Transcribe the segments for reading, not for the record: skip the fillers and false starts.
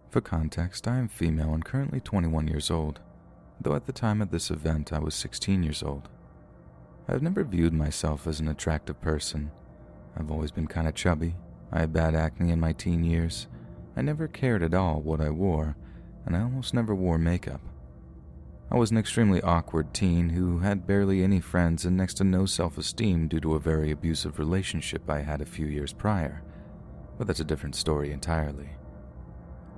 For context, I am female and currently 21 years old, though at the time of this event I was 16 years old. I have never viewed myself as an attractive person. I've always been kind of chubby. I had bad acne in my teen years. I never cared at all what I wore, and I almost never wore makeup. I was an extremely awkward teen who had barely any friends and next to no self-esteem due to a very abusive relationship I had a few years prior, but that's a different story entirely.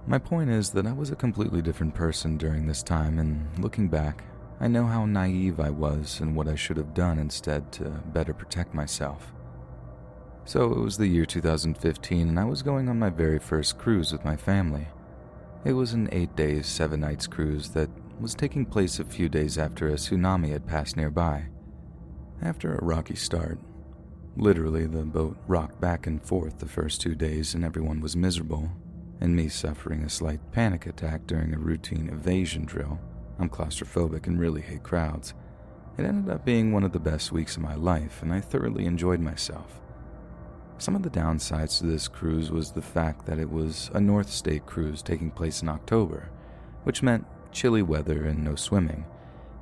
My point is that I was a completely different person during this time, and looking back, I know how naive I was and what I should have done instead to better protect myself. So it was the year 2015 and I was going on my very first cruise with my family. It was an 8 days, 7 nights cruise that was taking place a few days after a tsunami had passed nearby. After a rocky start, literally the boat rocked back and forth the first 2 days and everyone was miserable, and me suffering a slight panic attack during a routine evasion drill. I'm claustrophobic and really hate crowds. It ended up being one of the best weeks of my life and I thoroughly enjoyed myself. Some of the downsides to this cruise was the fact that it was a North State cruise taking place in October, which meant chilly weather and no swimming,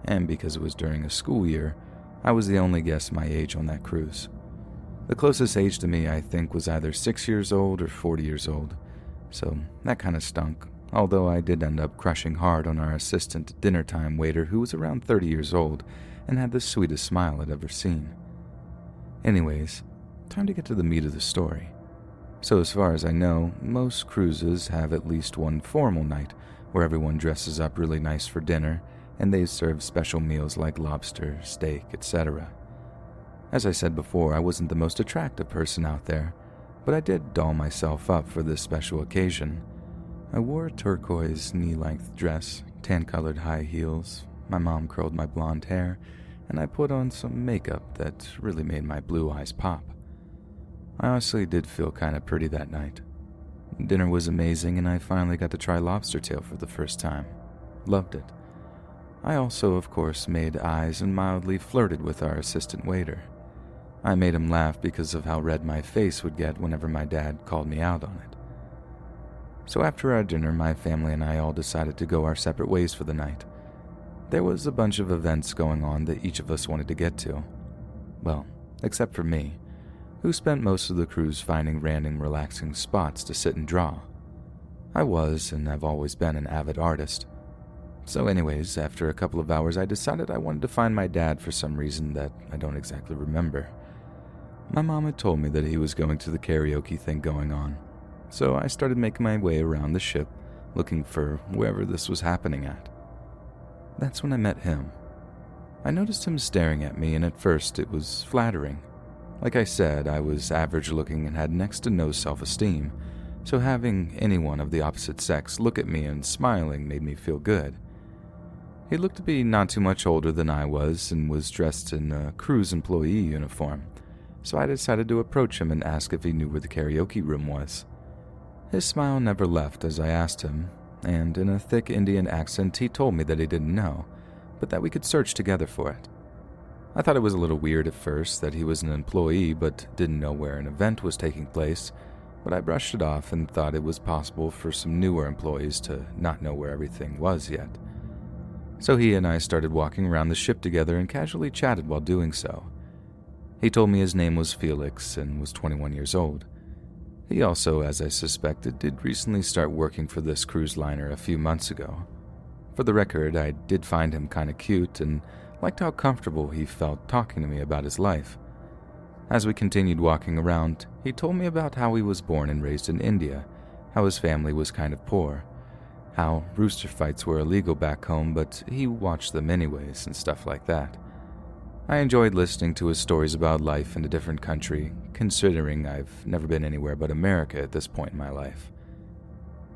and because it was during a school year, I was the only guest my age on that cruise. The closest age to me, I think, was either 6 years old or 40 years old, so that kind of stunk, although I did end up crushing hard on our assistant dinner time waiter who was around 30 years old and had the sweetest smile I'd ever seen. Anyways, time to get to the meat of the story. So as far as I know, most cruises have at least one formal night where everyone dresses up really nice for dinner and they serve special meals like lobster, steak, etc. As I said before, I wasn't the most attractive person out there, but I did doll myself up for this special occasion. I wore a turquoise knee-length dress, tan-colored high heels, my mom curled my blonde hair, and I put on some makeup that really made my blue eyes pop. I honestly did feel kind of pretty that night. Dinner was amazing and I finally got to try lobster tail for the first time. Loved it. I also, of course, made eyes and mildly flirted with our assistant waiter. I made him laugh because of how red my face would get whenever my dad called me out on it. So after our dinner, my family and I all decided to go our separate ways for the night. There was a bunch of events going on that each of us wanted to get to. Well, except for me, who spent most of the cruise finding random relaxing spots to sit and draw. I was, and I've always been, an avid artist. So anyways, after a couple of hours I decided I wanted to find my dad for some reason that I don't exactly remember. My mom had told me that he was going to the karaoke thing going on, so I started making my way around the ship, looking for wherever this was happening at. That's when I met him. I noticed him staring at me and at first it was flattering. Like I said, I was average looking and had next to no self-esteem, so having anyone of the opposite sex look at me and smiling made me feel good. He looked to be not too much older than I was and was dressed in a cruise employee uniform, so I decided to approach him and ask if he knew where the karaoke room was. His smile never left as I asked him, and in a thick Indian accent he told me that he didn't know, but that we could search together for it. I thought it was a little weird at first that he was an employee but didn't know where an event was taking place, but I brushed it off and thought it was possible for some newer employees to not know where everything was yet. So he and I started walking around the ship together and casually chatted while doing so. He told me his name was Felix and was 21 years old. He also, as I suspected, did recently start working for this cruise liner a few months ago. For the record, I did find him kinda cute and liked how comfortable he felt talking to me about his life. As we continued walking around, he told me about how he was born and raised in India, how his family was kind of poor, how rooster fights were illegal back home but he watched them anyways and stuff like that. I enjoyed listening to his stories about life in a different country, considering I've never been anywhere but America at this point in my life.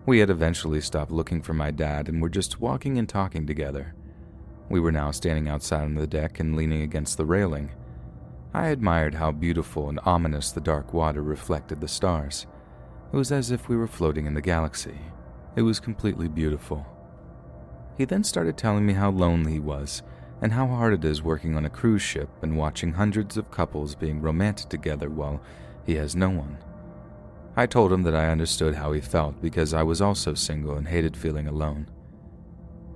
We had eventually stopped looking for my dad and were just walking and talking together. We were now standing outside on the deck and leaning against the railing. I admired how beautiful and ominous the dark water reflected the stars. It was as if we were floating in the galaxy. It was completely beautiful. He then started telling me how lonely he was and how hard it is working on a cruise ship and watching hundreds of couples being romantic together while he has no one. I told him that I understood how he felt because I was also single and hated feeling alone.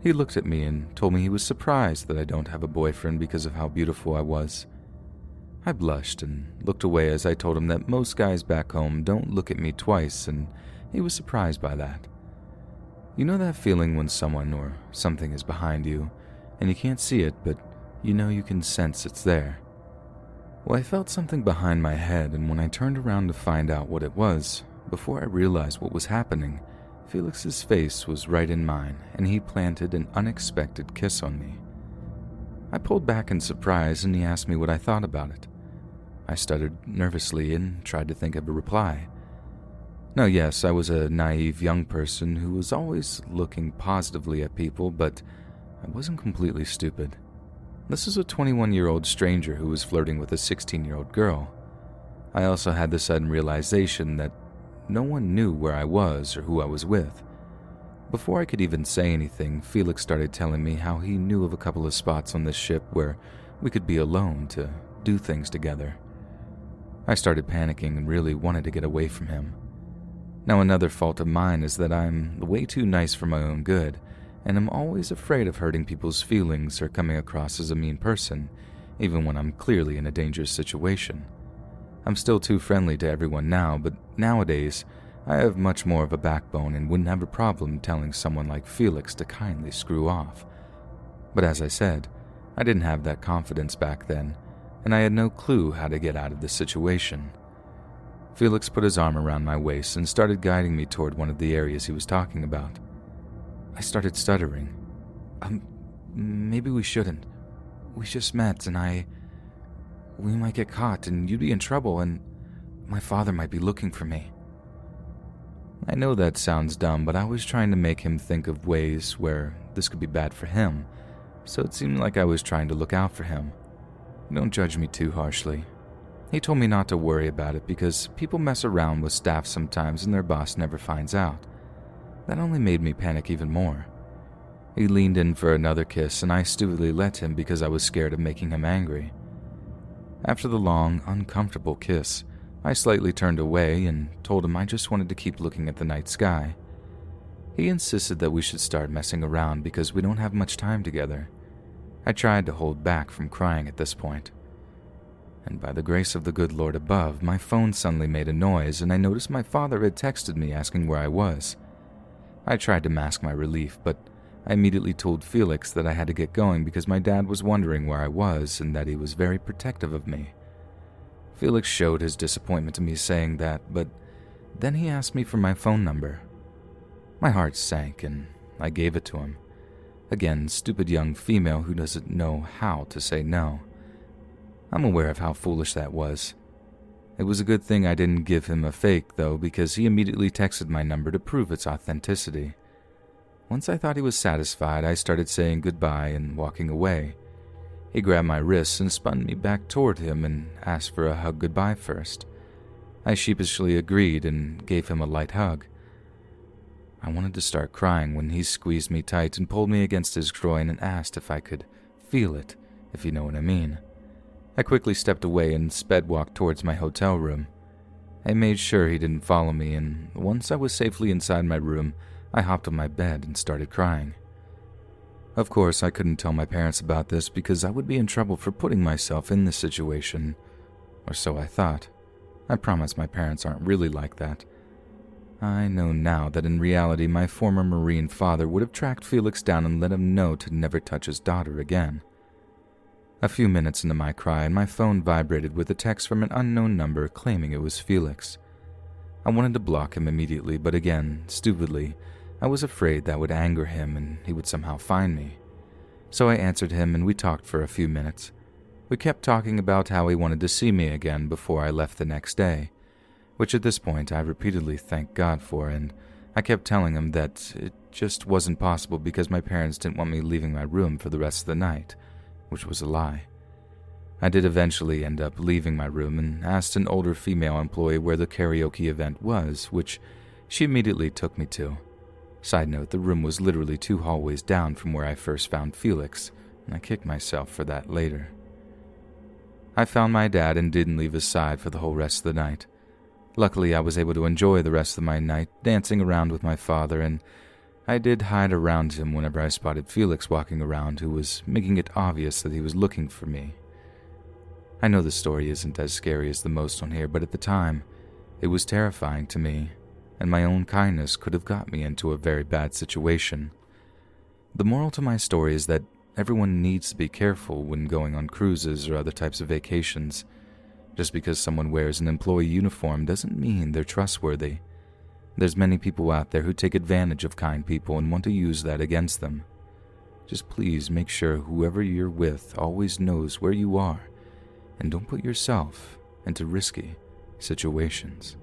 He looked at me and told me he was surprised that I don't have a boyfriend because of how beautiful I was. I blushed and looked away as I told him that most guys back home don't look at me twice, and he was surprised by that. You know that feeling when someone or something is behind you, and you can't see it, but you know you can sense it's there? Well, I felt something behind my head, and when I turned around to find out what it was, before I realized what was happening, Felix's face was right in mine, and he planted an unexpected kiss on me. I pulled back in surprise, and he asked me what I thought about it. I stuttered nervously and tried to think of a reply. Now, yes, I was a naive young person who was always looking positively at people, but I wasn't completely stupid. This was a 21-year-old stranger who was flirting with a 16-year-old girl. I also had the sudden realization that no one knew where I was or who I was with. Before I could even say anything, Felix started telling me how he knew of a couple of spots on this ship where we could be alone to do things together. I started panicking and really wanted to get away from him. Now, another fault of mine is that I'm way too nice for my own good, and I'm always afraid of hurting people's feelings or coming across as a mean person, even when I'm clearly in a dangerous situation. I'm still too friendly to everyone now, but nowadays, I have much more of a backbone and wouldn't have a problem telling someone like Felix to kindly screw off. But as I said, I didn't have that confidence back then, and I had no clue how to get out of the situation. Felix put his arm around my waist and started guiding me toward one of the areas he was talking about. I started stuttering. Maybe we shouldn't. We just met, and we might get caught, and you'd be in trouble, and my father might be looking for me. I know that sounds dumb, but I was trying to make him think of ways where this could be bad for him, so it seemed like I was trying to look out for him. Don't judge me too harshly. He told me not to worry about it because people mess around with staff sometimes and their boss never finds out. That only made me panic even more. He leaned in for another kiss, and I stupidly let him because I was scared of making him angry. After the long, uncomfortable kiss, I slightly turned away and told him I just wanted to keep looking at the night sky. He insisted that we should start messing around because we don't have much time together. I tried to hold back from crying at this point. And by the grace of the good Lord above, my phone suddenly made a noise, and I noticed my father had texted me asking where I was. I tried to mask my relief, but I immediately told Felix that I had to get going because my dad was wondering where I was and that he was very protective of me. Felix showed his disappointment to me saying that, but then he asked me for my phone number. My heart sank and I gave it to him. Again, stupid young female who doesn't know how to say no. I'm aware of how foolish that was. It was a good thing I didn't give him a fake, though, because he immediately texted my number to prove its authenticity. Once I thought he was satisfied, I started saying goodbye and walking away. He grabbed my wrists and spun me back toward him and asked for a hug goodbye first. I sheepishly agreed and gave him a light hug. I wanted to start crying when he squeezed me tight and pulled me against his groin and asked if I could feel it, if you know what I mean. I quickly stepped away and sped walked towards my hotel room. I made sure he didn't follow me, and once I was safely inside my room, I hopped on my bed and started crying. Of course, I couldn't tell my parents about this because I would be in trouble for putting myself in this situation, or so I thought. I promise my parents aren't really like that. I know now that in reality my former Marine father would have tracked Felix down and let him know to never touch his daughter again. A few minutes into my cry, and my phone vibrated with a text from an unknown number claiming it was Felix. I wanted to block him immediately, but again, stupidly, I was afraid that would anger him and he would somehow find me. So I answered him and we talked for a few minutes. We kept talking about how he wanted to see me again before I left the next day, which at this point I repeatedly thanked God for, and I kept telling him that it just wasn't possible because my parents didn't want me leaving my room for the rest of the night, which was a lie. I did eventually end up leaving my room and asked an older female employee where the karaoke event was, which she immediately took me to. Side note, the room was literally 2 hallways down from where I first found Felix, and I kicked myself for that later. I found my dad and didn't leave his side for the whole rest of the night. Luckily, I was able to enjoy the rest of my night dancing around with my father, and I did hide around him whenever I spotted Felix walking around, who was making it obvious that he was looking for me. I know the story isn't as scary as the most on here, but at the time, it was terrifying to me, and my own kindness could have got me into a very bad situation. The moral to my story is that everyone needs to be careful when going on cruises or other types of vacations. Just because someone wears an employee uniform doesn't mean they're trustworthy. There's many people out there who take advantage of kind people and want to use that against them. Just please make sure whoever you're with always knows where you are, and don't put yourself into risky situations.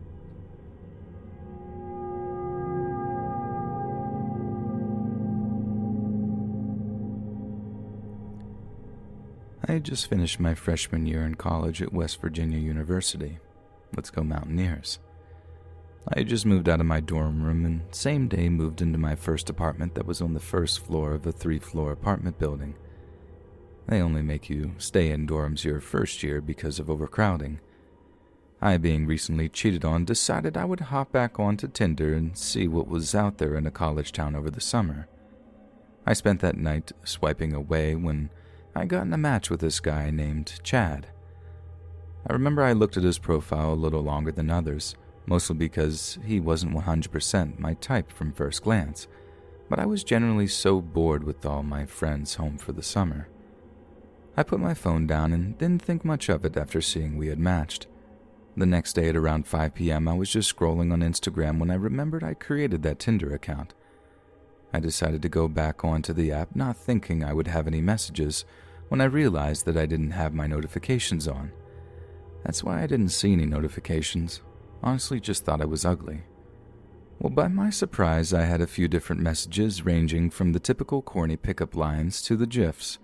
I had just finished my freshman year in college at West Virginia University. Let's go Mountaineers. I had just moved out of my dorm room and same day moved into my first apartment that was on the first floor of a 3-floor apartment building. They only make you stay in dorms your first year because of overcrowding. I, being recently cheated on, decided I would hop back onto Tinder and see what was out there in a college town over the summer. I spent that night swiping away when I got in a match with this guy named Chad. I remember I looked at his profile a little longer than others, mostly because he wasn't 100% my type from first glance, but I was generally so bored with all my friends home for the summer. I put my phone down and didn't think much of it after seeing we had matched. The next day at around 5 p.m. I was just scrolling on Instagram when I remembered I created that Tinder account. I decided to go back onto the app, not thinking I would have any messages, when I realized that I didn't have my notifications on. That's why I didn't see any notifications. Honestly, just thought I was ugly. Well, by my surprise, I had a few different messages ranging from the typical corny pickup lines to the GIFs.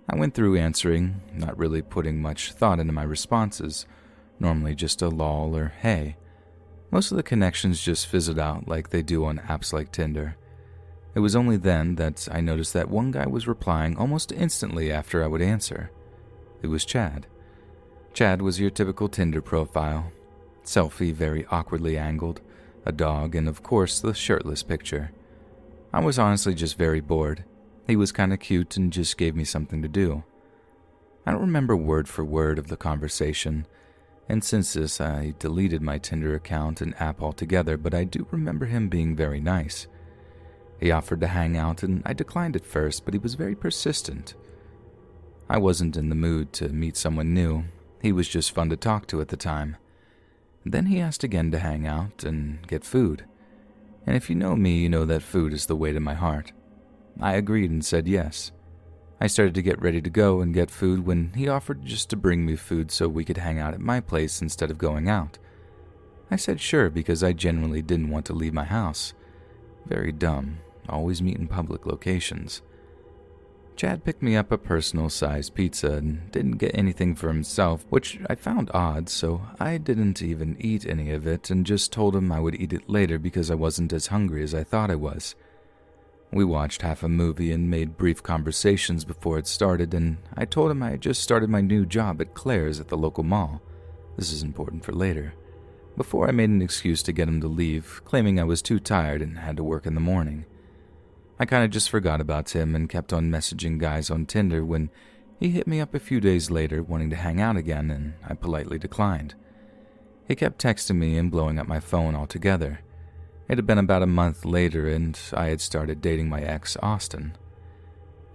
I went through answering, not really putting much thought into my responses, normally just a lol or hey. Most of the connections just fizzled out like they do on apps like Tinder. It was only then that I noticed that one guy was replying almost instantly after I would answer. It was Chad. Chad was your typical Tinder profile. Selfie very awkwardly angled, a dog, and of course the shirtless picture. I was honestly just very bored. He was kinda cute and just gave me something to do. I don't remember word for word of the conversation, and since this I deleted my Tinder account and app altogether, but I do remember him being very nice. He offered to hang out and I declined at first, but he was very persistent. I wasn't in the mood to meet someone new. He was just fun to talk to at the time. Then he asked again to hang out and get food. And if you know me, you know that food is the way to my heart. I agreed and said yes. I started to get ready to go and get food when he offered just to bring me food so we could hang out at my place instead of going out. I said sure because I genuinely didn't want to leave my house. Very dumb. Always meet in public locations. Chad picked me up a personal-sized pizza and didn't get anything for himself, which I found odd, so I didn't even eat any of it and just told him I would eat it later because I wasn't as hungry as I thought I was. We watched half a movie and made brief conversations before it started, and I told him I had just started my new job at Claire's at the local mall. This is important for later. Before I made an excuse to get him to leave, claiming I was too tired and had to work in the morning. I kinda just forgot about him and kept on messaging guys on Tinder when he hit me up a few days later wanting to hang out again, and I politely declined. He kept texting me and blowing up my phone altogether. It had been about a month later and I had started dating my ex, Austin.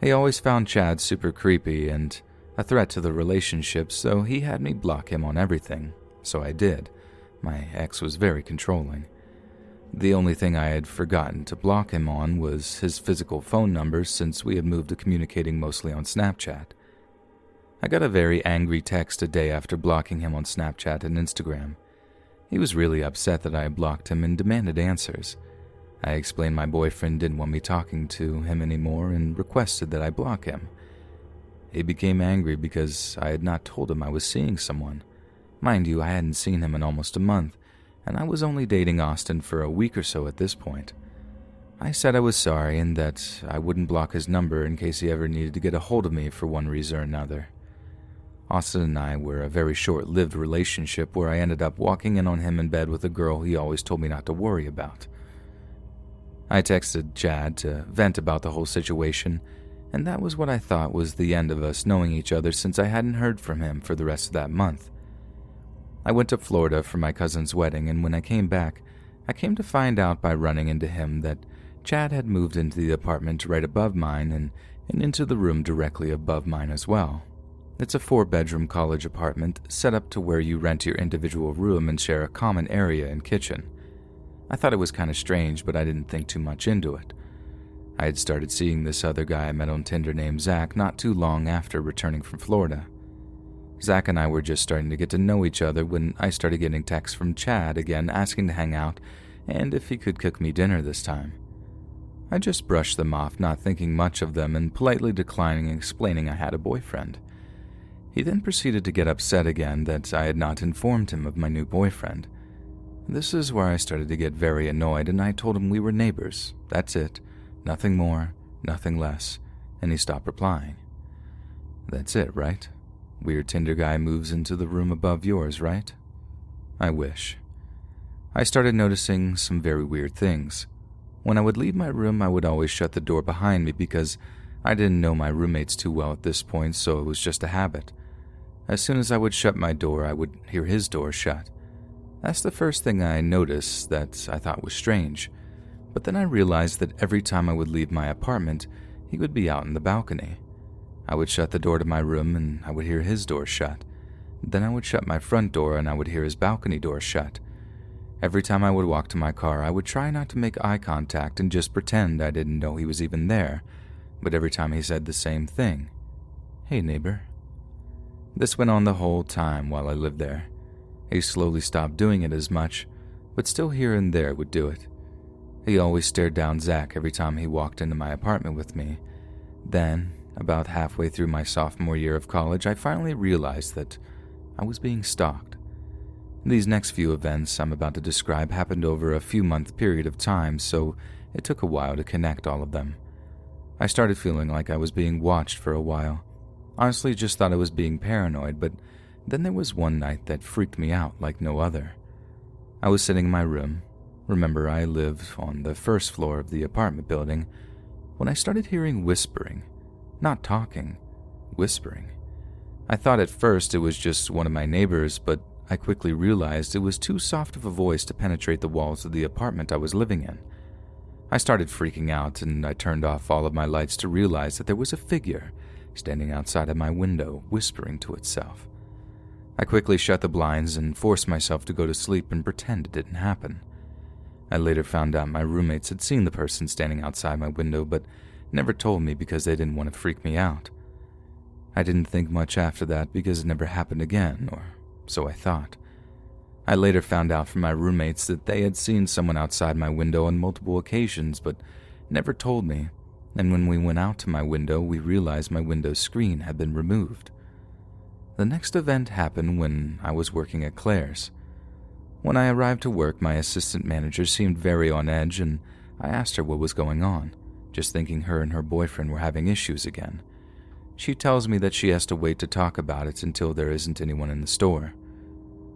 He always found Chad super creepy and a threat to the relationship, so he had me block him on everything. So I did. My ex was very controlling. The only thing I had forgotten to block him on was his physical phone number since we had moved to communicating mostly on Snapchat. I got a very angry text a day after blocking him on Snapchat and Instagram. He was really upset that I had blocked him and demanded answers. I explained my boyfriend didn't want me talking to him anymore and requested that I block him. He became angry because I had not told him I was seeing someone. Mind you, I hadn't seen him in almost a month, and I was only dating Austin for a week or so at this point. I said I was sorry and that I wouldn't block his number in case he ever needed to get a hold of me for one reason or another. Austin and I were a very short-lived relationship where I ended up walking in on him in bed with a girl he always told me not to worry about. I texted Chad to vent about the whole situation, and that was what I thought was the end of us knowing each other since I hadn't heard from him for the rest of that month. I went to Florida for my cousin's wedding, and when I came back, I came to find out by running into him that Chad had moved into the apartment right above mine and into the room directly above mine as well. It's a 4-bedroom college apartment set up to where you rent your individual room and share a common area and kitchen. I thought it was kind of strange, but I didn't think too much into it. I had started seeing this other guy I met on Tinder named Zach not too long after returning from Florida. Zach and I were just starting to get to know each other when I started getting texts from Chad again asking to hang out and if he could cook me dinner this time. I just brushed them off, not thinking much of them and politely declining and explaining I had a boyfriend. He then proceeded to get upset again that I had not informed him of my new boyfriend. This is where I started to get very annoyed, and I told him we were neighbors. That's it. Nothing more, nothing less. And he stopped replying. That's it, right? Weird Tinder guy moves into the room above yours, right? I wish. I started noticing some very weird things. When I would leave my room, I would always shut the door behind me because I didn't know my roommates too well at this point, so it was just a habit. As soon as I would shut my door, I would hear his door shut. That's the first thing I noticed that I thought was strange. But then I realized that every time I would leave my apartment, he would be out in the balcony. I would shut the door to my room and I would hear his door shut. Then I would shut my front door and I would hear his balcony door shut. Every time I would walk to my car, I would try not to make eye contact and just pretend I didn't know he was even there. But every time he said the same thing. Hey, neighbor. This went on the whole time while I lived there. He slowly stopped doing it as much, but still here and there would do it. He always stared down Zach every time he walked into my apartment with me. Then, about halfway through my sophomore year of college, I finally realized that I was being stalked. These next few events I'm about to describe happened over a few-month period of time, so it took a while to connect all of them. I started feeling like I was being watched for a while. Honestly, just thought I was being paranoid, but then there was one night that freaked me out like no other. I was sitting in my room. Remember, I lived on the first floor of the apartment building, when I started hearing whispering. Not talking, whispering. I thought at first it was just one of my neighbors, but I quickly realized it was too soft of a voice to penetrate the walls of the apartment I was living in. I started freaking out, and I turned off all of my lights to realize that there was a figure standing outside of my window, whispering to itself. I quickly shut the blinds and forced myself to go to sleep and pretend it didn't happen. I later found out my roommates had seen the person standing outside my window, but never told me because they didn't want to freak me out. I didn't think much after that because it never happened again, or so I thought. I later found out from my roommates that they had seen someone outside my window on multiple occasions, but never told me, and when we went out to my window, we realized my window screen had been removed. The next event happened when I was working at Claire's. When I arrived to work, my assistant manager seemed very on edge, and I asked her what was going on, just thinking her and her boyfriend were having issues again. She tells me that she has to wait to talk about it until there isn't anyone in the store.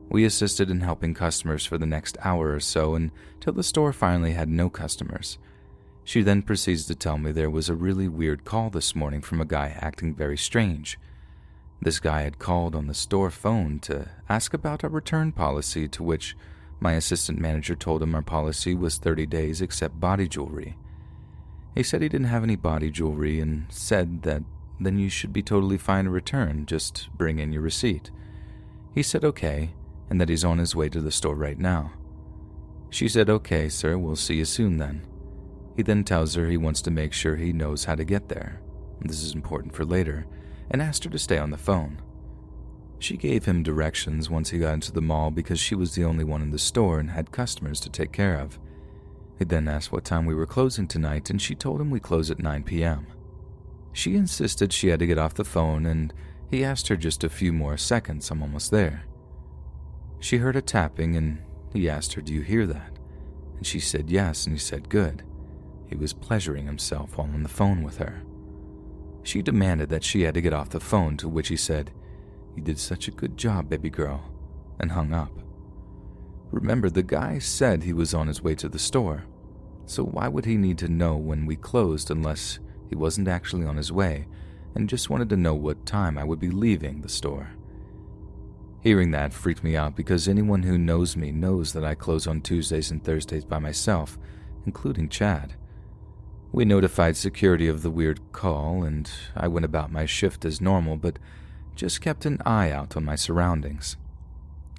We assisted in helping customers for the next hour or so until the store finally had no customers. She then proceeds to tell me there was a really weird call this morning from a guy acting very strange. This guy had called on the store phone to ask about our return policy, to which my assistant manager told him our policy was 30 days except body jewelry. He said he didn't have any body jewelry and said that then you should be totally fine to return, just bring in your receipt. He said okay, and that he's on his way to the store right now. She said, okay, sir, we'll see you soon then. He then tells her he wants to make sure he knows how to get there. This is important for later, and asked her to stay on the phone. She gave him directions once he got into the mall because she was the only one in the store and had customers to take care of. He then asked what time we were closing tonight, and she told him we close at 9 p.m. She insisted she had to get off the phone, and he asked her just a few more seconds, I'm almost there. She heard a tapping, and he asked her, do you hear that? And she said yes, and he said good. He was pleasuring himself while on the phone with her. She demanded that she had to get off the phone, to which he said, "You did such a good job, baby girl," and hung up. Remember, the guy said he was on his way to the store, so why would he need to know when we closed unless he wasn't actually on his way and just wanted to know what time I would be leaving the store? Hearing that freaked me out because anyone who knows me knows that I close on Tuesdays and Thursdays by myself, including Chad. We notified security of the weird call, and I went about my shift as normal, but just kept an eye out on my surroundings.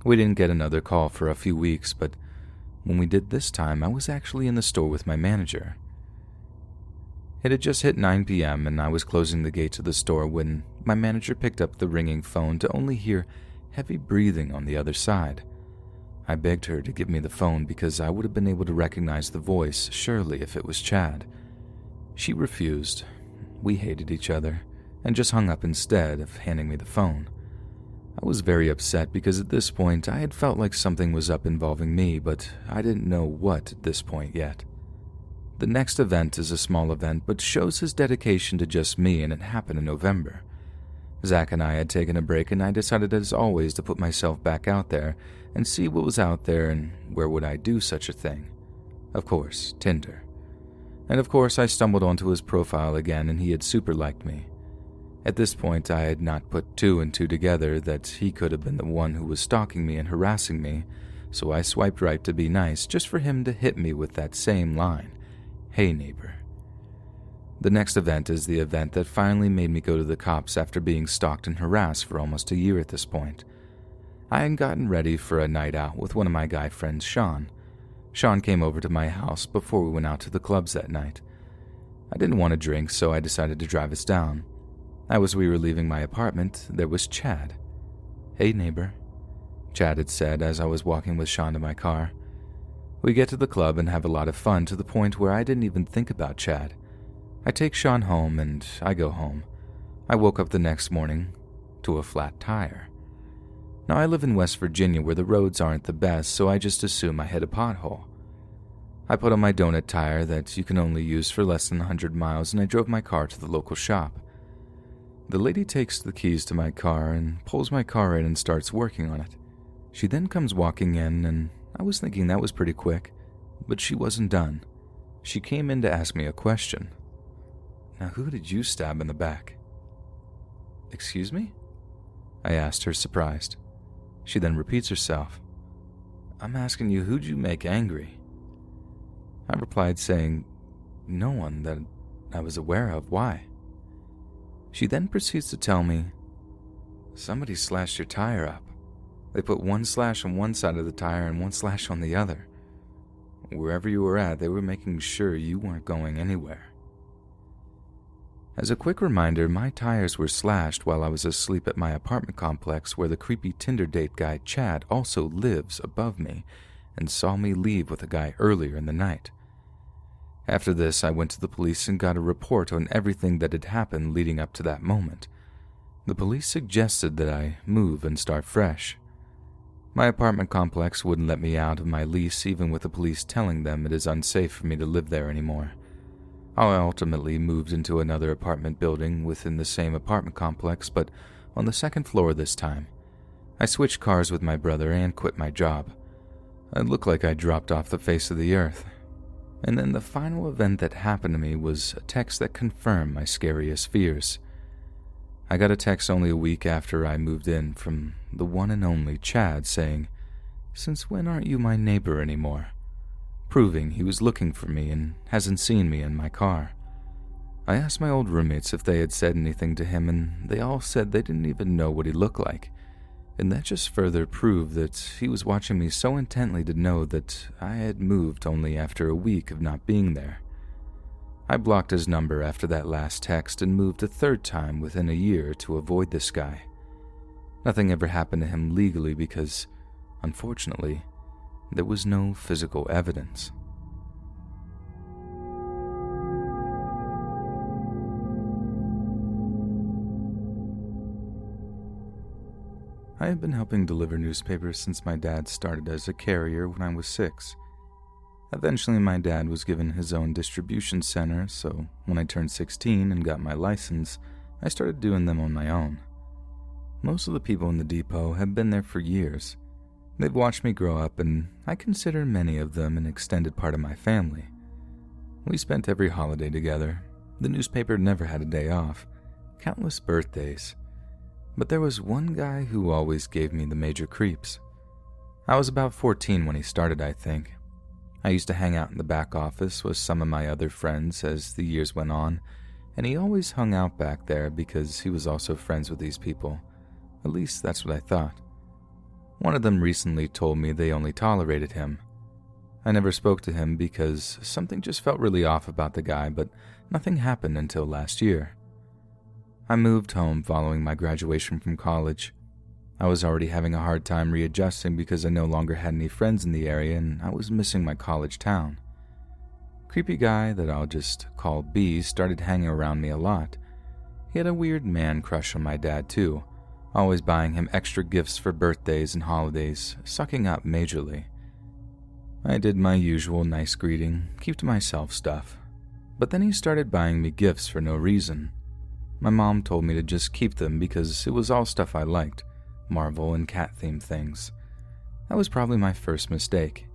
We didn't get another call for a few weeks, but when we did this time, I was actually in the store with my manager. It had just hit 9 p.m. and I was closing the gate to the store when my manager picked up the ringing phone to only hear heavy breathing on the other side. I begged her to give me the phone because I would have been able to recognize the voice, surely, if it was Chad. She refused. We hated each other and just hung up instead of handing me the phone. I was very upset because at this point I had felt like something was up involving me, but I didn't know what at this point yet. The next event is a small event but shows his dedication to just me, and it happened in November. Zach and I had taken a break, and I decided as always to put myself back out there and see what was out there and where would I do such a thing. Of course, Tinder. And of course I stumbled onto his profile again, and he had super liked me. At this point I had not put two and two together that he could have been the one who was stalking me and harassing me, so I swiped right to be nice just for him to hit me with that same line, "Hey neighbor." The next event is the event that finally made me go to the cops after being stalked and harassed for almost a year at this point. I had gotten ready for a night out with one of my guy friends, Sean. Sean came over to my house before we went out to the clubs that night. I didn't want to drink, so I decided to drive us down. As we were leaving my apartment, there was Chad. "Hey neighbor," Chad had said as I was walking with Sean to my car. We get to the club and have a lot of fun to the point where I didn't even think about Chad. I take Sean home and I go home. I woke up the next morning to a flat tire. Now I live in West Virginia where the roads aren't the best, so I just assume I hit a pothole. I put on my donut tire that you can only use for less than 100 miles and I drove my car to the local shop. The lady takes the keys to my car and pulls my car in and starts working on it. She then comes walking in, and I was thinking that was pretty quick, but she wasn't done. She came in to ask me a question. "Now who did you stab in the back?" "Excuse me?" I asked her, surprised. She then repeats herself. "I'm asking you, who'd you make angry?" I replied saying, "No one that I was aware of. Why?" She then proceeds to tell me, "Somebody slashed your tire up. They put one slash on one side of the tire and one slash on the other. Wherever you were at, they were making sure you weren't going anywhere." As a quick reminder, my tires were slashed while I was asleep at my apartment complex where the creepy Tinder date guy Chad also lives above me and saw me leave with a guy earlier in the night. After this, I went to the police and got a report on everything that had happened leading up to that moment. The police suggested that I move and start fresh. My apartment complex wouldn't let me out of my lease even with the police telling them it is unsafe for me to live there anymore. I ultimately moved into another apartment building within the same apartment complex, but on the second floor this time. I switched cars with my brother and quit my job. I looked like I dropped off the face of the earth. And then the final event that happened to me was a text that confirmed my scariest fears. I got a text only a week after I moved in from the one and only Chad saying, "Since when aren't you my neighbor anymore?" Proving he was looking for me and hasn't seen me in my car. I asked my old roommates if they had said anything to him, and they all said they didn't even know what he looked like. And that just further proved that he was watching me so intently to know that I had moved only after a week of not being there. I blocked his number after that last text and moved a third time within a year to avoid this guy. Nothing ever happened to him legally because, unfortunately, there was no physical evidence. I have been helping deliver newspapers since my dad started as a carrier when I was 6. Eventually, my dad was given his own distribution center, so when I turned 16 and got my license, I started doing them on my own. Most of the people in the depot have been there for years. They've watched me grow up, and I consider many of them an extended part of my family. We spent every holiday together. The newspaper never had a day off. Countless birthdays. But there was one guy who always gave me the major creeps. I was about 14 when he started, I think. I used to hang out in the back office with some of my other friends as the years went on, and he always hung out back there because he was also friends with these people. At least that's what I thought. One of them recently told me they only tolerated him. I never spoke to him because something just felt really off about the guy, but nothing happened until last year. I moved home following my graduation from college. I was already having a hard time readjusting because I no longer had any friends in the area and I was missing my college town. Creepy guy that I'll just call B started hanging around me a lot. He had a weird man crush on my dad too, always buying him extra gifts for birthdays and holidays, sucking up majorly. I did my usual nice greeting, keep to myself stuff. But then he started buying me gifts for no reason. My mom told me to just keep them because it was all stuff I liked, Marvel and cat-themed things. That was probably my first mistake.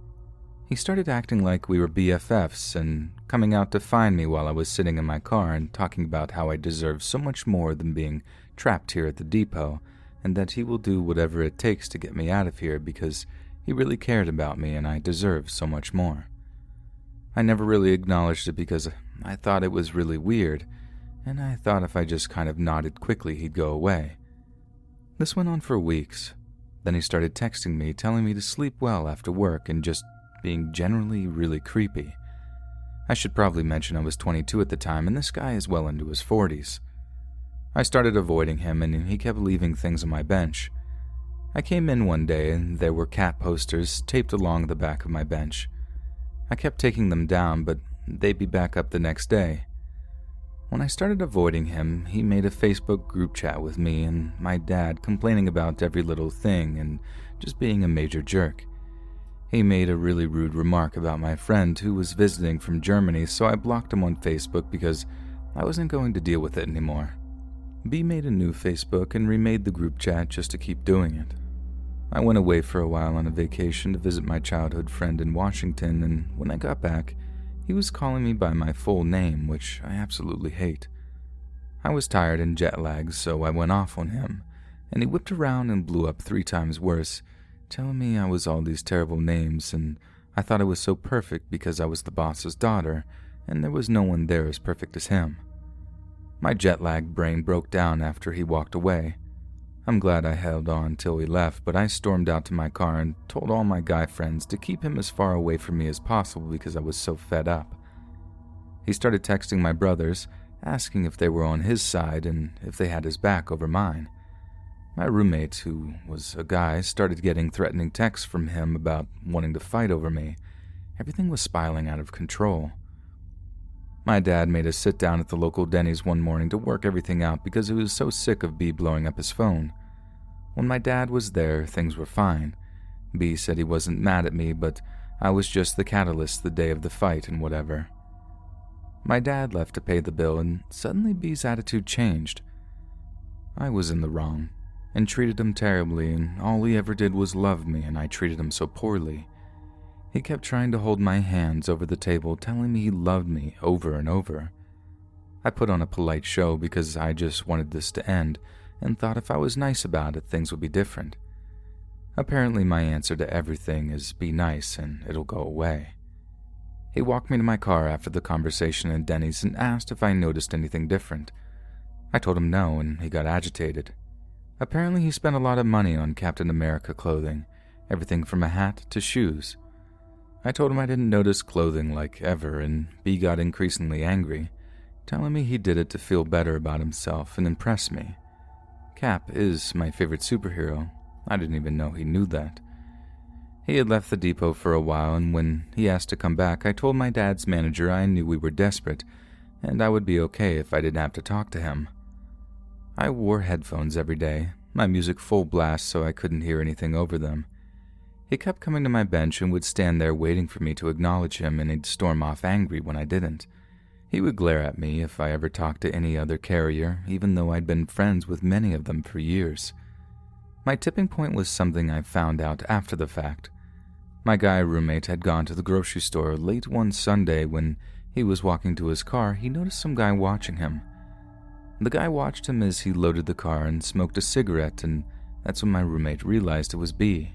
He started acting like we were BFFs and coming out to find me while I was sitting in my car and talking about how I deserve so much more than being trapped here at the depot, and that he will do whatever it takes to get me out of here because he really cared about me and I deserve so much more. I never really acknowledged it because I thought it was really weird, and I thought if I just kind of nodded quickly he'd go away. This went on for weeks. Then he started texting me, telling me to sleep well after work and just being generally really creepy. I should probably mention I was 22 at the time and this guy is well into his 40s. I started avoiding him and he kept leaving things on my bench. I came in one day and there were cat posters taped along the back of my bench. I kept taking them down, but they'd be back up the next day. When I started avoiding him, he made a Facebook group chat with me and my dad complaining about every little thing and just being a major jerk. He made a really rude remark about my friend who was visiting from Germany, so I blocked him on Facebook because I wasn't going to deal with it anymore. B made a new Facebook and remade the group chat just to keep doing it. I went away for a while on a vacation to visit my childhood friend in Washington, and when I got back, he was calling me by my full name, which I absolutely hate. I was tired and jet-lagged, so I went off on him, and he whipped around and blew up 3 times worse, telling me I was all these terrible names, and I thought I was so perfect because I was the boss's daughter, and there was no one there as perfect as him. My jet-lagged brain broke down after he walked away. I'm glad I held on till he left, but I stormed out to my car and told all my guy friends to keep him as far away from me as possible because I was so fed up. He started texting my brothers, asking if they were on his side and if they had his back over mine. My roommate, who was a guy, started getting threatening texts from him about wanting to fight over me. Everything was spiraling out of control. My dad made us sit down at the local Denny's one morning to work everything out because he was so sick of B blowing up his phone. When my dad was there, things were fine. B said he wasn't mad at me, but I was just the catalyst the day of the fight and whatever. My dad left to pay the bill, and suddenly B's attitude changed. I was in the wrong, and treated him terribly, and all he ever did was love me, and I treated him so poorly. He kept trying to hold my hands over the table, telling me he loved me over and over. I put on a polite show because I just wanted this to end, and thought if I was nice about it, things would be different. Apparently my answer to everything is be nice and it'll go away. He walked me to my car after the conversation at Denny's and asked if I noticed anything different. I told him no, and he got agitated. Apparently he spent a lot of money on Captain America clothing, everything from a hat to shoes. I told him I didn't notice clothing like ever, and B got increasingly angry, telling me he did it to feel better about himself and impress me. Cap is my favorite superhero. I didn't even know he knew that. He had left the depot for a while, and when he asked to come back, I told my dad's manager I knew we were desperate, and I would be okay if I didn't have to talk to him. I wore headphones every day, my music full blast so I couldn't hear anything over them. He kept coming to my bench and would stand there waiting for me to acknowledge him, and he'd storm off angry when I didn't. He would glare at me if I ever talked to any other carrier, even though I'd been friends with many of them for years. My tipping point was something I found out after the fact. My guy roommate had gone to the grocery store late one Sunday. When he was walking to his car, he noticed some guy watching him. The guy watched him as he loaded the car and smoked a cigarette, and that's when my roommate realized it was B.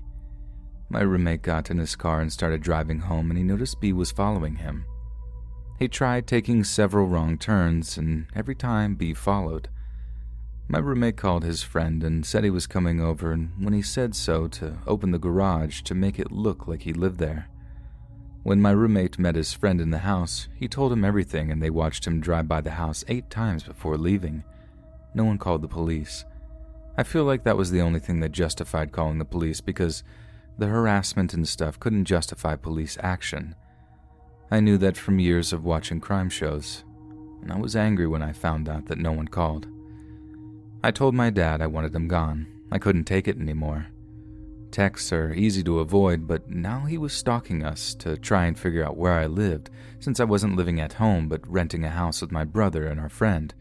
My roommate got in his car and started driving home, and he noticed B was following him. He tried taking several wrong turns, and every time B followed. My roommate called his friend and said he was coming over, and when he said so, to open the garage to make it look like he lived there. When my roommate met his friend in the house, he told him everything, and they watched him drive by the house 8 times before leaving. No one called the police. I feel like that was the only thing that justified calling the police, because the harassment and stuff couldn't justify police action. I knew that from years of watching crime shows, and I was angry when I found out that no one called. I told my dad I wanted him gone. I couldn't take it anymore. Texts are easy to avoid, but now he was stalking us to try and figure out where I lived, since I wasn't living at home but renting a house with my brother and our friend.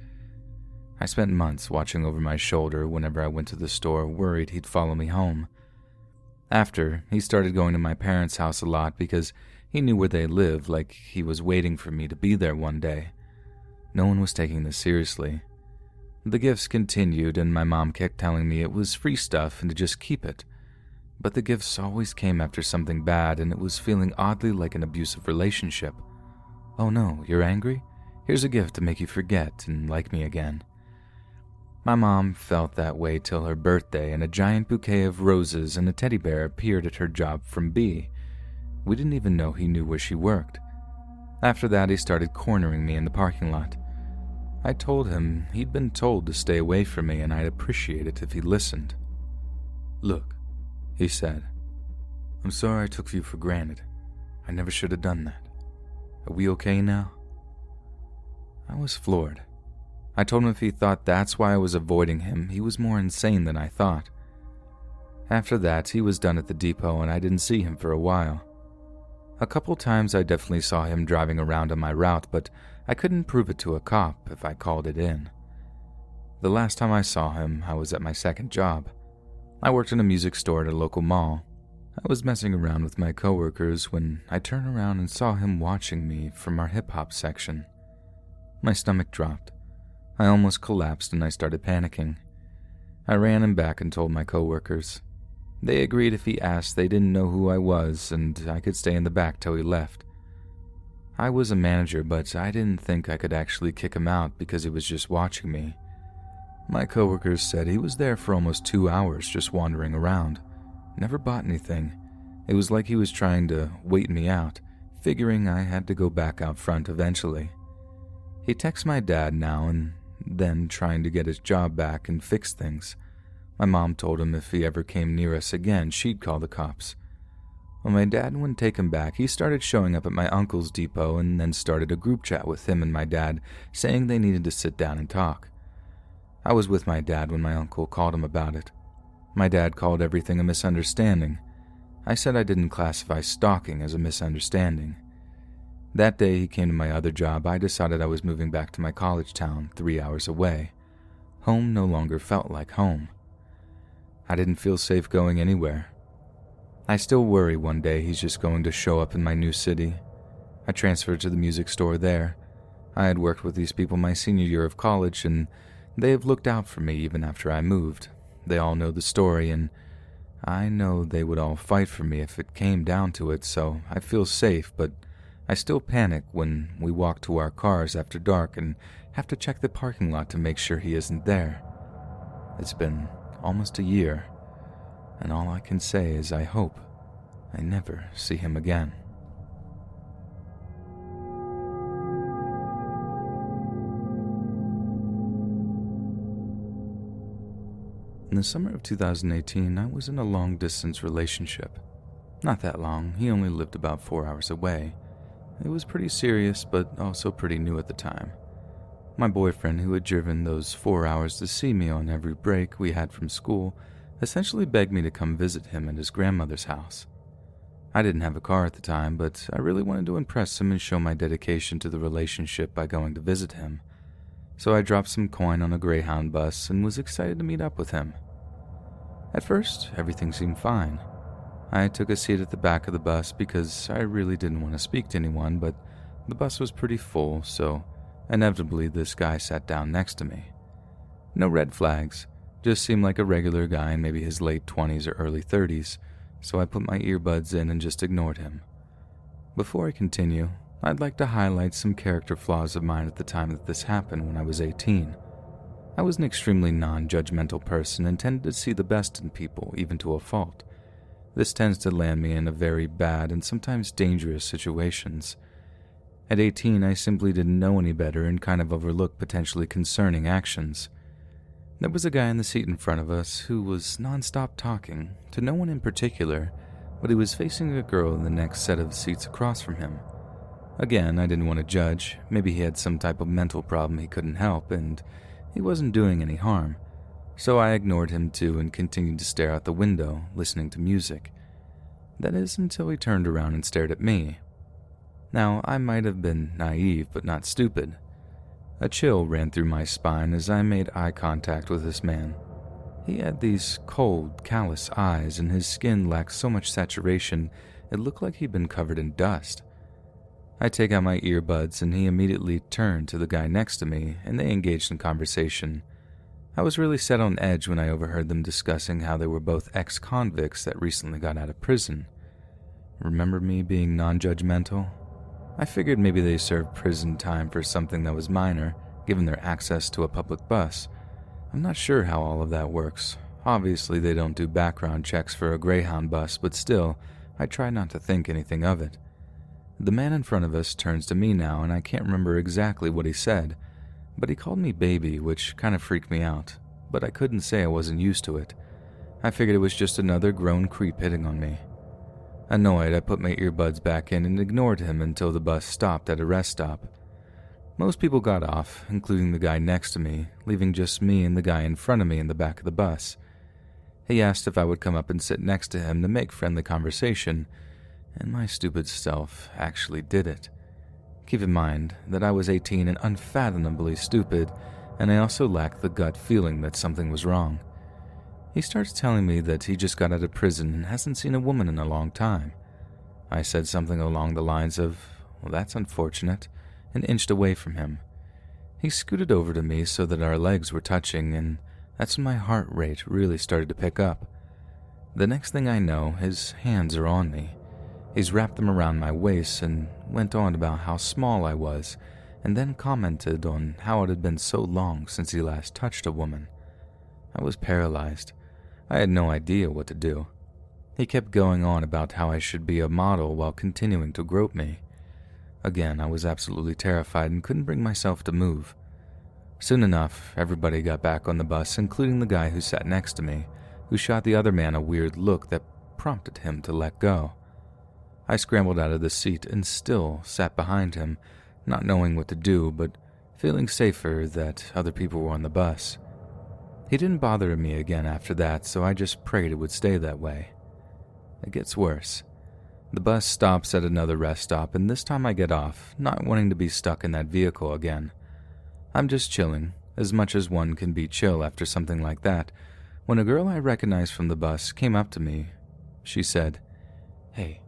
I spent months watching over my shoulder whenever I went to the store, worried he'd follow me home. After, he started going to my parents' house a lot because he knew where they lived, like he was waiting for me to be there one day. No one was taking this seriously. The gifts continued, and my mom kept telling me it was free stuff and to just keep it. But the gifts always came after something bad, and it was feeling oddly like an abusive relationship. Oh no, you're angry? Here's a gift to make you forget and like me again. My mom felt that way till her birthday, and a giant bouquet of roses and a teddy bear appeared at her job from B. We didn't even know he knew where she worked. After that, he started cornering me in the parking lot. I told him he'd been told to stay away from me, and I'd appreciate it if he listened. "Look," he said, "I'm sorry I took you for granted. I never should have done that. Are we okay now?" I was floored. I told him if he thought that's why I was avoiding him, he was more insane than I thought. After that, he was done at the depot, and I didn't see him for a while. A couple times I definitely saw him driving around on my route, but I couldn't prove it to a cop if I called it in. The last time I saw him, I was at my second job. I worked in a music store at a local mall. I was messing around with my coworkers when I turned around and saw him watching me from our hip-hop section. My stomach dropped. I almost collapsed and I started panicking. I ran him back and told my coworkers. They agreed if he asked they didn't know who I was and I could stay in the back till he left. I was a manager, but I didn't think I could actually kick him out because he was just watching me. My coworkers said he was there for almost 2 hours just wandering around. Never bought anything. It was like he was trying to wait me out, figuring I had to go back out front eventually. He texts my dad now and then, trying to get his job back and fix things. My mom told him if he ever came near us again, she'd call the cops. When my dad wouldn't take him back, he started showing up at my uncle's depot and then started a group chat with him and my dad, saying they needed to sit down and talk. I was with my dad when my uncle called him about it. My dad called everything a misunderstanding. I said I didn't classify stalking as a misunderstanding. That day he came to my other job, I decided I was moving back to my college town 3 hours away. Home no longer felt like home. I didn't feel safe going anywhere. I still worry one day he's just going to show up in my new city. I transferred to the music store there. I had worked with these people my senior year of college, and they have looked out for me even after I moved. They all know the story, and I know they would all fight for me if it came down to it, so I feel safe, but I still panic when we walk to our cars after dark and have to check the parking lot to make sure he isn't there. It's been almost a year, and all I can say is I hope I never see him again. In the summer of 2018, I was in a long-distance relationship. Not that long, he only lived about 4 hours away. It was pretty serious, but also pretty new at the time. My boyfriend, who had driven those 4 hours to see me on every break we had from school, essentially begged me to come visit him at his grandmother's house. I didn't have a car at the time, but I really wanted to impress him and show my dedication to the relationship by going to visit him. So I dropped some coin on a Greyhound bus and was excited to meet up with him. At first, everything seemed fine. I took a seat at the back of the bus because I really didn't want to speak to anyone, but the bus was pretty full, so inevitably this guy sat down next to me. No red flags, just seemed like a regular guy in maybe his late 20s or early 30s, so I put my earbuds in and just ignored him. Before I continue, I'd like to highlight some character flaws of mine at the time that this happened when I was 18. I was an extremely non-judgmental person and tended to see the best in people, even to a fault. This tends to land me in a very bad and sometimes dangerous situations. At 18, I simply didn't know any better and kind of overlooked potentially concerning actions. There was a guy in the seat in front of us who was non-stop talking, to no one in particular, but he was facing a girl in the next set of seats across from him. Again, I didn't want to judge. Maybe he had some type of mental problem he couldn't help, and he wasn't doing any harm. So I ignored him too and continued to stare out the window, listening to music. That is, until he turned around and stared at me. Now, I might have been naive, but not stupid. A chill ran through my spine as I made eye contact with this man. He had these cold, callous eyes, and his skin lacked so much saturation it looked like he'd been covered in dust. I take out my earbuds, and he immediately turned to the guy next to me, and they engaged in conversation. I was really set on edge when I overheard them discussing how they were both ex-convicts that recently got out of prison. Remember me being non-judgmental? I figured maybe they served prison time for something that was minor, given their access to a public bus. I'm not sure how all of that works. Obviously, they don't do background checks for a Greyhound bus, but still, I try not to think anything of it. The man in front of us turns to me now, and I can't remember exactly what he said, but he called me baby, which kind of freaked me out, but I couldn't say I wasn't used to it. I figured it was just another grown creep hitting on me. Annoyed, I put my earbuds back in and ignored him until the bus stopped at a rest stop. Most people got off, including the guy next to me, leaving just me and the guy in front of me in the back of the bus. He asked if I would come up and sit next to him to make friendly conversation, and my stupid self actually did it. Keep in mind that I was 18 and unfathomably stupid, and I also lacked the gut feeling that something was wrong. He starts telling me that he just got out of prison and hasn't seen a woman in a long time. I said something along the lines of, "Well, that's unfortunate," and inched away from him. He scooted over to me so that our legs were touching, and that's when my heart rate really started to pick up. The next thing I know, his hands are on me. He's wrapped them around my waist and went on about how small I was, and then commented on how it had been so long since he last touched a woman. I was paralyzed. I had no idea what to do. He kept going on about how I should be a model while continuing to grope me. Again, I was absolutely terrified and couldn't bring myself to move. Soon enough, everybody got back on the bus, including the guy who sat next to me, who shot the other man a weird look that prompted him to let go. I scrambled out of the seat and still sat behind him, not knowing what to do, but feeling safer that other people were on the bus. He didn't bother me again after that, so I just prayed it would stay that way. It gets worse. The bus stops at another rest stop, and this time I get off, not wanting to be stuck in that vehicle again. I'm just chilling, as much as one can be chill after something like that, when a girl I recognized from the bus came up to me. She said, "Hey,